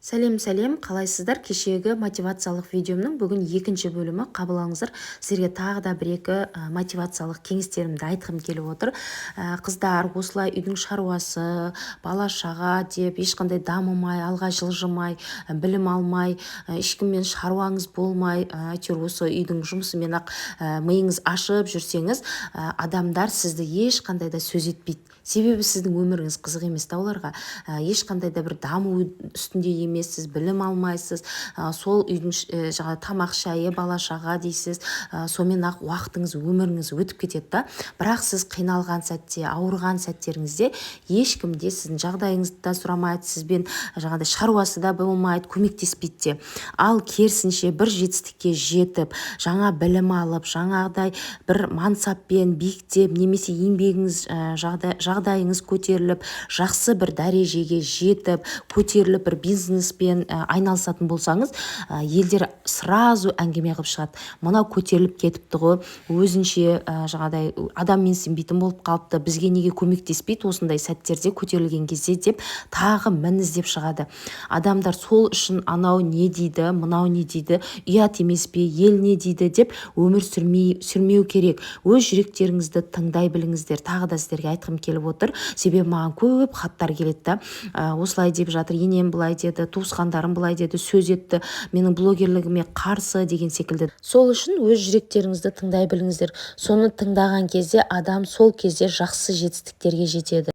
Сәлем, қалайсыздар? Кешегі мотивациялық видеомның бүгін екінші бөлімі. Қабыл алыңыздар. Сіздерге тағы да бір-екі мотивациялық кеңестерімді айтқым келіп отыр. Қыздар, осылай үйдің шаруасы, бала-шаға деп ешқандай дамымай, алға жылжымай, білім алмай, ешкіммен шаруаңыз болмай, әйтеуір осы үйдің жұмысымен-ақ миыңыз ашып жүрсеңіз, адамдар сізді ешқандай да сөз етпейді. Себебі сіздің өміріңіз қызық емес та оларға. Ешқандай да бір даму үстінде емессіз, білім алмайсыз, сол үйдің тамақ шайы бала-шаға дейсіз, сонымен-ақ уақытыңыз, өміріңіз өтіп кетеді да. Бірақ сіз қиналған сәтте, ауырған сәттеріңізде ешкім де сіздің жағдайыңызды да сұрамайды, сізбен шаруасы да болмайды, көмектеспейді де. Ал керісінше бір жетістікке жетіп, жаңа білім алып, жаңағыдай бір мансаппен биіктеп, немесе еңбегіңіз жағдайыңыз көтеріліп, жақсы бір дәрежеге жетіп, көтеріліп бір бизнеспен айналысатын болсаңыз, елдер сразу әңгіме қылып шығады. Мынау көтеріліп кетіпті ғой, өзінше адам менсінбейтін болып қалыпты, бізге неге көмектеспейді осындай сәттерде, көтерілген кезде деп тағы мін іздеп шығады. Адамдар сол үшін анау не дейді, мынау не дейді, ұят емес пе, ел не дейді деп өмір сүрмеу керек. Өз жүректеріңізді тыңдай біліңіздер. Тағы да сіздерге айтқым келіп отыр. Себебі маған көп хаттар келеді. Осылай деп жатыр, енем былай деді, туысқандарым былай деді, сөз етті, менің блогерлігіме қарсы деген секілді. Сол үшін өз жүректеріңізді тыңдай біліңіздер. Соны тыңдаған кезде адам сол кезде жақсы жетістіктерге жетеді.